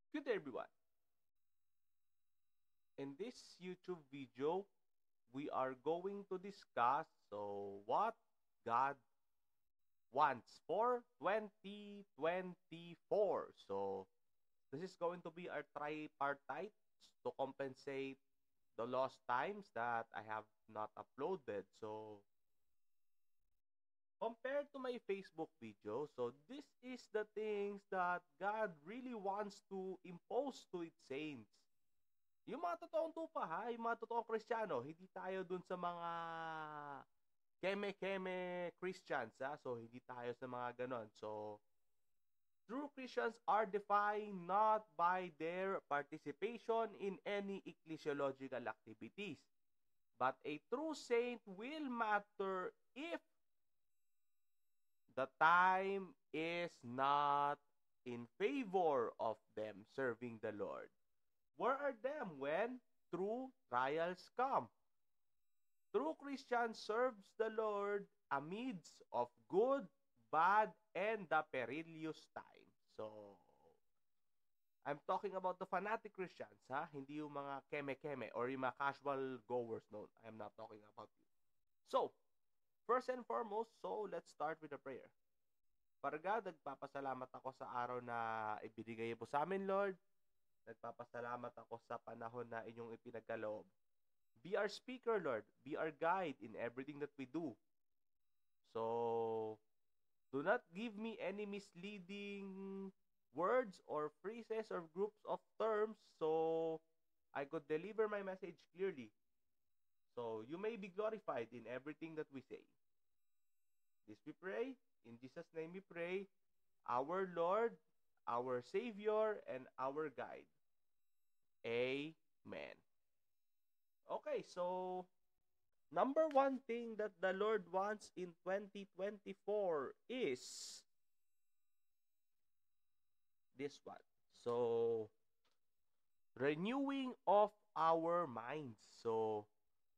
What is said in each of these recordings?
Good day, everyone. In this YouTube video, we are going to discuss what God wants for 2024. So this is going to be our tripartite to compensate the lost times that I have not uploaded. So compared to my Facebook video, so this is the things that God really wants to impose to its saints. Yung mga totoong tupa ha, yung mga totoong Kristiyano, hindi tayo dun sa mga keme-keme Christians ha. So hindi tayo sa mga ganon. So true Christians are defined not by their participation in any ecclesiological activities, but a true saint will matter if the time is not in favor of them serving the Lord. Where are them when true trials come? True Christian serves the Lord amidst of good, bad, and the perilous time. So, I'm talking about the fanatic Christians, ha? Hindi yung mga keme-keme or yung mga casual goers. No, I'm not talking about you. So, first and foremost, so let's start with a prayer. Para God, nagpapasalamat ako sa araw na ibinigay po sa amin, Lord. Nagpapasalamat ako sa panahon na inyong ipinagkaloob. Be our speaker, Lord. Be our guide in everything that we do. So, do not give me any misleading words or phrases or groups of terms so I could deliver my message clearly. So, you may be glorified in everything that we say. This we pray. In Jesus' name we pray. Our Lord, our Savior, and our guide. Amen. Okay, so number one thing that the Lord wants in 2024 is this one. So, renewing of our minds. So,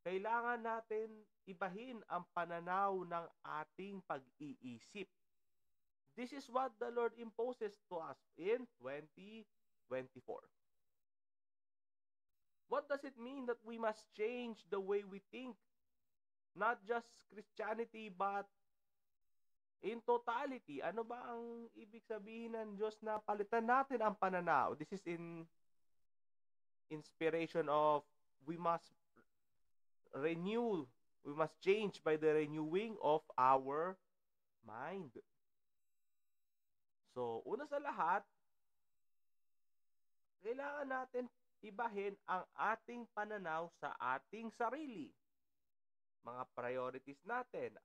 kailangan natin ibahin ang pananaw ng ating pag-iisip. This is what the Lord imposes to us in 2024. What does it mean that we must change the way we think? Not just Christianity, but in totality. Ano ba ang ibig sabihin ng Diyos na palitan natin ang pananaw? This is in inspiration of we must renew, we must change by the renewing of our mind. So, una sa lahat, kailangan natin ibahin ang ating pananaw sa ating sarili. Mga priorities natin,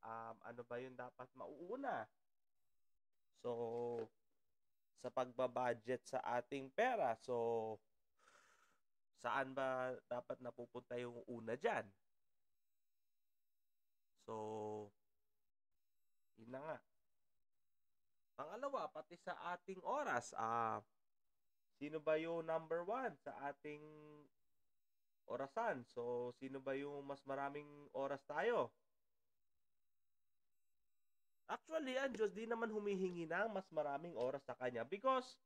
ano ba yung dapat mauuna? So, sa pagbabudget sa ating pera, so, saan ba dapat napupunta yung una dyan? So, yun na nga. Pangalawa, pati sa ating oras, sino ba yung number one sa ating orasan? So, sino ba yung mas maraming oras tayo? Actually, ang Diyos di naman humihingi ng mas maraming oras sa Kanya because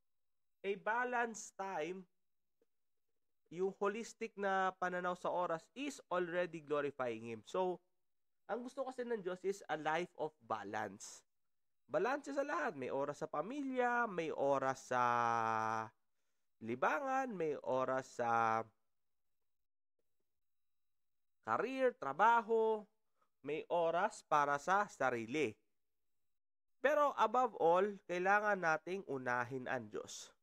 a balanced time, yung holistic na pananaw sa oras is already glorifying Him. So, ang gusto kasi ng Diyos is a life of balance. Balance sa lahat. May oras sa pamilya, may oras sa libangan, may oras sa career, trabaho, may oras para sa sarili. Pero above all, kailangan nating unahin ang Diyos.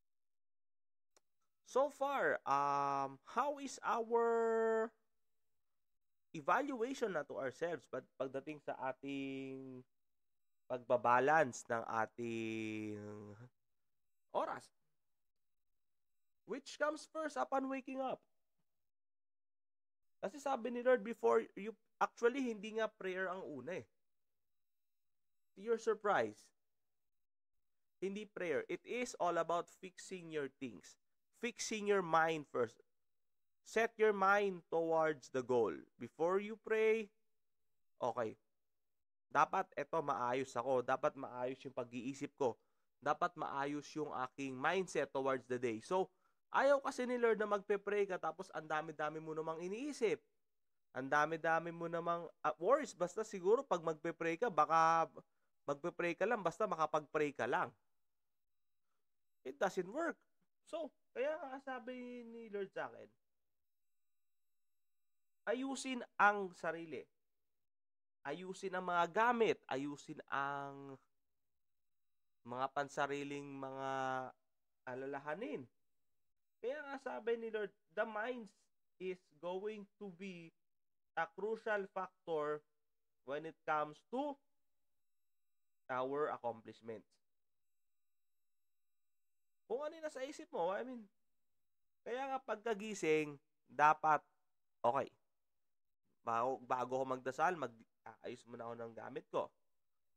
So far, how is our evaluation na to ourselves pagdating sa ating pagbabalance ng ating oras? Which comes first upon waking up? Kasi sabi ni Lord, before you, actually hindi nga prayer ang una eh. To your surprise, hindi prayer. It is all about fixing your things. Fixing your mind first. Set your mind towards the goal. Before you pray, okay, dapat eto maayos ako. Dapat maayos yung pag-iisip ko. Dapat maayos yung aking mindset towards the day. So, Ayaw kasi ni Lord na magpe-pray ka tapos ang dami-dami mo namang iniisip. Ang dami-dami mo namang worries. Basta siguro pag magpe-pray ka, baka magpe-pray ka lang basta makapag-pray ka lang. It doesn't work. So, kaya nga sabi ni Lord sa akin, ayusin ang sarili. Ayusin ang mga gamit. Ayusin ang mga pansariling mga alalahanin. Kaya nga sabi ni Lord, the mind is going to be a crucial factor when it comes to our accomplishments. Kung ano yung nasa isip mo, I mean, kaya nga pagkagising, dapat, okay, bago ako magdasal, mag-aayos muna ako ng gamit ko.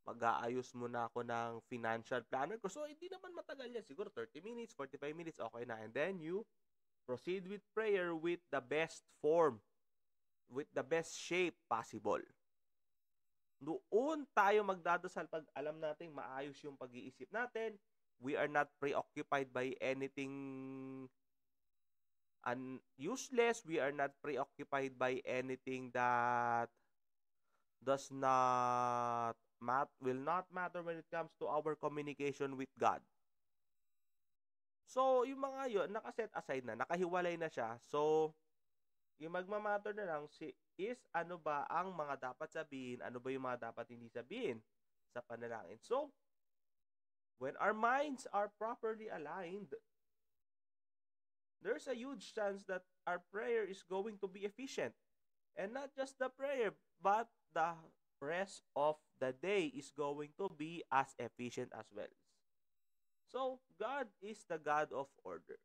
Mag-aayos muna ako ng financial planner ko. So, hindi naman matagal yan. Siguro 30 minutes, 45 minutes, okay na. And then, you proceed with prayer with the best form, with the best shape possible. Doon tayo magdadasal pag alam natin maayos yung pag-iisip natin. We are not preoccupied by anything useless. We are not preoccupied by anything that does not will not matter when it comes to our communication with God. So, yung mga yun, nakaset aside na, nakahiwalay na siya. So, yung magmamatter na lang is ano ba ang mga dapat sabihin, ano ba yung mga dapat hindi sabihin sa panalangin. So, when our minds are properly aligned, there's a huge chance that our prayer is going to be efficient. And not just the prayer, but the rest of the day is going to be as efficient as well. So, God is the God of order.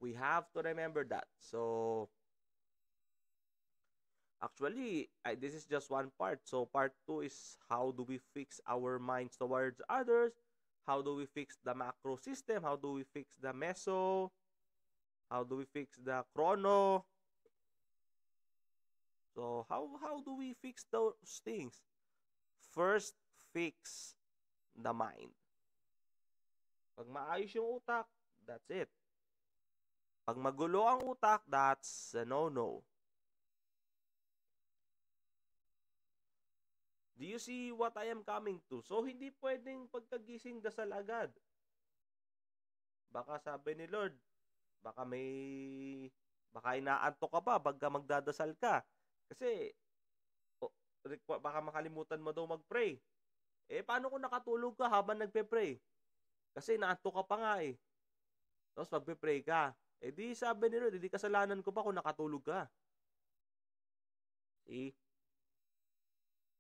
We have to remember that. So, actually, this is just one part. So, part 2 is how do we fix our minds towards others? How do we fix the macro system? How do we fix the meso? How do we fix the chrono? So, how do we fix those things? First, fix the mind. Pag maayos yung utak, that's it. Pag magulo ang utak, that's a no-no. Do you see what I am coming to? So, hindi pwedeng pagkagising dasal agad. Baka sabi ni Lord, baka inaantok ka pa pagka magdadasal ka. Kasi, baka makalimutan mo daw mag-pray. Paano kung nakatulog ka habang nagpe-pray? Kasi naantok ka pa nga eh. Tapos magpe-pray ka. Di sabi ni Lord, di kasalanan ko pa kung nakatulog ka. See?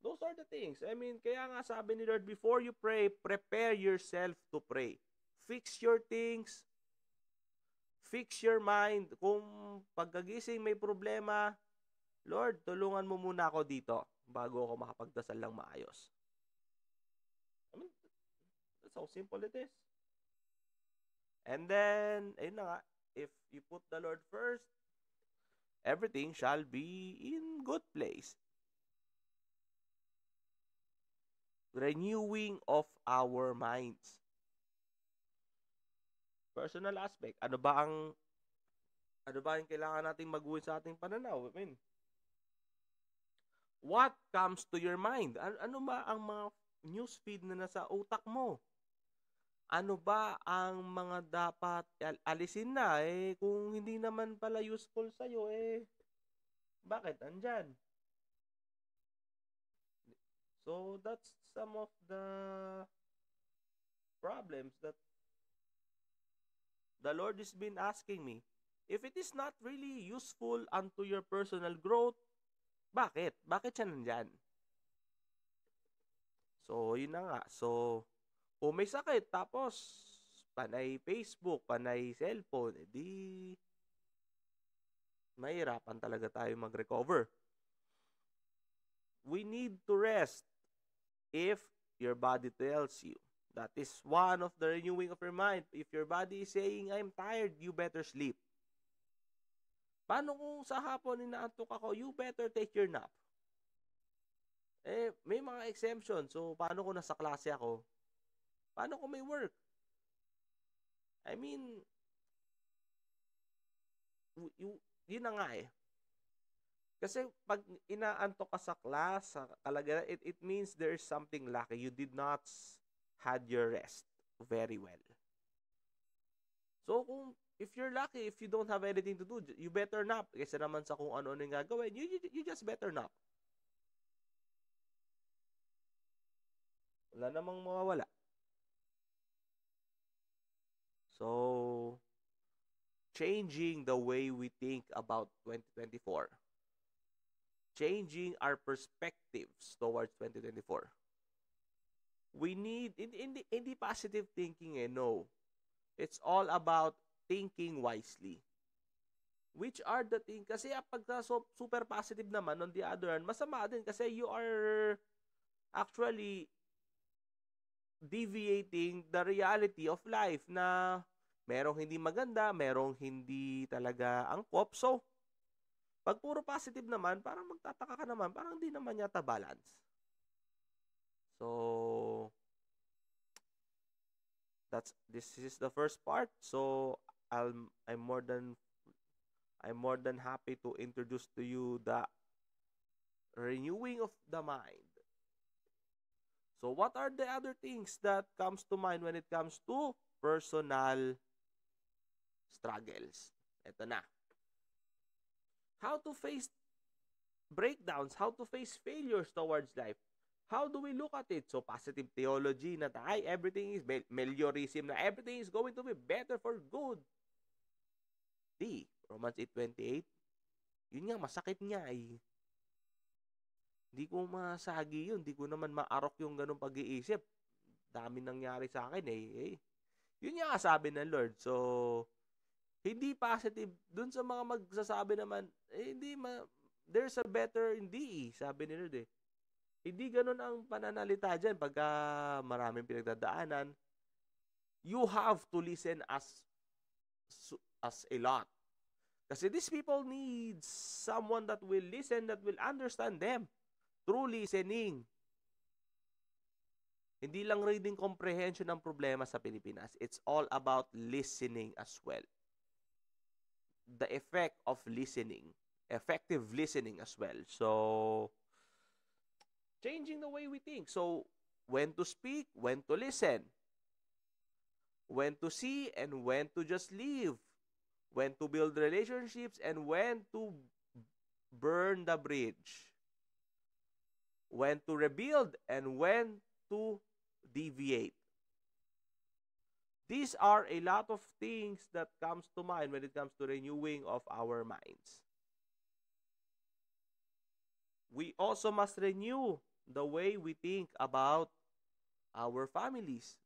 Those are the things. I mean, kaya nga sabi ni Lord, before you pray, prepare yourself to pray. Fix your things. Fix your mind. Kung pagkagising may problema, Lord, tulungan mo muna ako dito bago ako makapagdasal lang maayos. I mean, that's how simple it is. And then, ayun na nga, if you put the Lord first, everything shall be in good place. Renewing of our minds. Personal aspect. Ano ba yung kailangan nating maguhin sa ating pananaw? I mean, what comes to your mind? Ano ba ang mga newsfeed na nasa utak mo? Ano ba ang mga dapat alisin na? Kung hindi naman pala useful sa'yo, bakit andyan? So, that's some of the problems that the Lord has been asking me. If it is not really useful unto your personal growth, bakit? Bakit siya nandyan? So, yun na nga. So, kung may sakit, tapos panay Facebook, panay cellphone, edi mahirapan talaga tayo mag-recover. We need to rest if your body tells you. That is one of the renewing of your mind. If your body is saying, I'm tired, you better sleep. Paano kung sa hapon inaantok ako, you better take your nap. May mga exemption. So, paano kung nasa klase ako? Paano kung may work? I mean, yun na nga eh. Kasi pag inaantok ka sa class, talaga, it means there's something lacking. You did not had your rest very well. So, if you're lucky, if you don't have anything to do, you better nap. Kasi naman sa kung ano-ano yung gagawin, you just better nap. Wala namang mawawala. So, changing the way we think about 2024. Changing our perspectives towards 2024. We need, hindi positive thinking no. It's all about thinking wisely. Which are the things, kasi pag super positive naman, on the other hand, masama din kasi you are actually deviating the reality of life na merong hindi maganda, merong hindi talaga angkop. So, pag puro positive naman, parang magtataka ka naman, parang hindi naman yata balance. So, this is the first part. So, I'm more than happy to introduce to you the renewing of the mind. So, what are the other things that comes to mind when it comes to personal struggles? Ito na. How to face breakdowns, how to face failures towards life. How do we look at it? So, positive theology na everything is meliorism, na everything is going to be better for good. Romans 8:28. Yun nga, masakit nga eh. Hindi ko masagi yun. Hindi ko naman maarok yung ganung pag-iisip. Dami nangyari sa akin eh. Yun nga sabi ng Lord. So, hindi positive. Dun sa mga magsasabi naman, there's a better hindi sabi ni Lord eh. Hindi ganun ang pananalita dyan pagka maraming pinagdadaanan. You have to listen as a lot. Kasi these people need someone that will listen, that will understand them. True listening. Hindi lang reading comprehension ang problema sa Pilipinas. It's all about listening as well. The effect of listening. Effective listening as well. So, changing the way we think. So, when to speak, when to listen. When to see and when to just leave. When to build relationships and when to burn the bridge. When to rebuild and when to deviate. These are a lot of things that comes to mind when it comes to renewing of our minds. We also must renew the way we think about our families.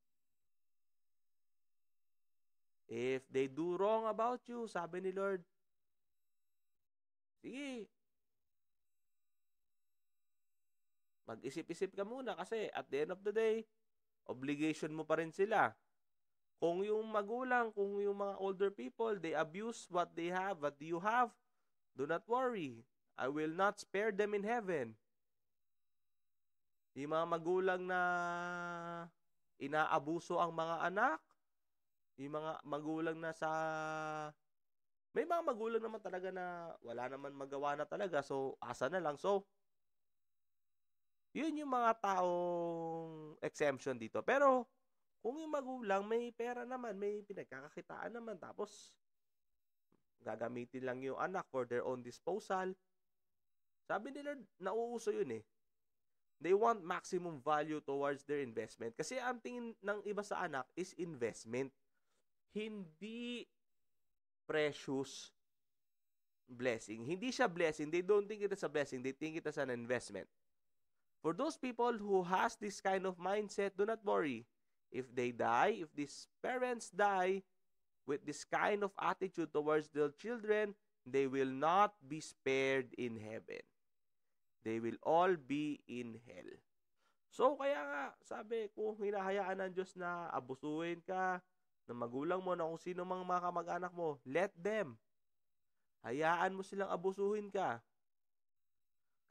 If they do wrong about you, sabi ni Lord, sige, mag-isip-isip ka muna kasi at the end of the day, obligation mo pa rin sila. Kung yung magulang, kung yung mga older people, they abuse what they have, what you have, do not worry. I will not spare them in heaven. Yung mga magulang na inaabuso ang mga anak, yung mga magulang na may mga magulang naman talaga na wala naman magawa na talaga, so asa na lang. So, yun yung mga taong exemption dito. Pero, kung yung magulang may pera naman, may pinagkakakitaan naman, tapos gagamitin lang yung anak for their own disposal, sabi nila, nauuso yun eh. They want maximum value towards their investment. Kasi ang tingin ng iba sa anak is investment. Hindi precious blessing. Hindi siya blessing. They don't think it is a blessing. They think it as an investment. For those people who has this kind of mindset, do not worry. If they die, if these parents die with this kind of attitude towards their children, they will not be spared in heaven. They will all be in hell. So, kaya nga, sabi, kung hinahayaan ng Diyos na abusuhin ka ng magulang mo, na kung sino mga kamag-anak mo, let them. Hayaan mo silang abusuhin ka.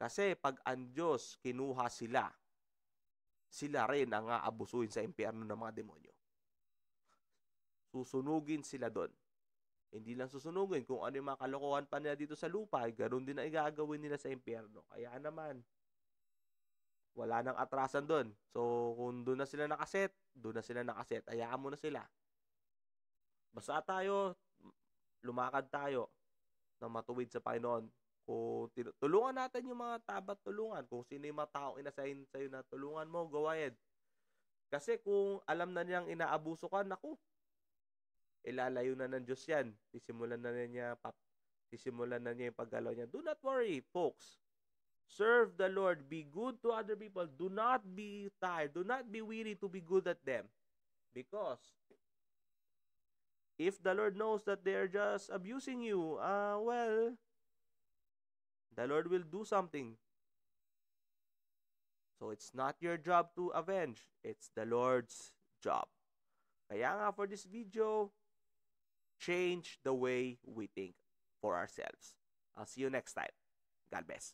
Kasi pag ang Diyos kinuha sila, sila rin ang aabusuhin sa impyerno ng mga demonyo. Susunugin sila doon. Hindi lang susunugin kung ano yung mga kalokohan pa nila dito sa lupa, ganoon din ang gagawin nila sa impyerno. Kaya naman, wala nang atrasan doon. So, kung doon na sila nakaset, doon na sila nakaset. Hayaan mo na sila. Basta tayo, lumakad tayo ng matuwid sa Panginoon. Kung tulungan natin yung mga tabat tulungan. Kung sino yung mga taong inassign sa'yo na tulungan mo, go ahead. Kasi kung alam na niyang inaabuso ka, naku, ilalayo na ng Diyos yan. Sisimulan na niya yung paggalaw niya. Do not worry, folks. Serve the Lord. Be good to other people. Do not be tired. Do not be weary to be good at them. Because if the Lord knows that they are just abusing you, well, the Lord will do something. So it's not your job to avenge. It's the Lord's job. Kaya nga for this video, change the way we think for ourselves. I'll see you next time. God bless.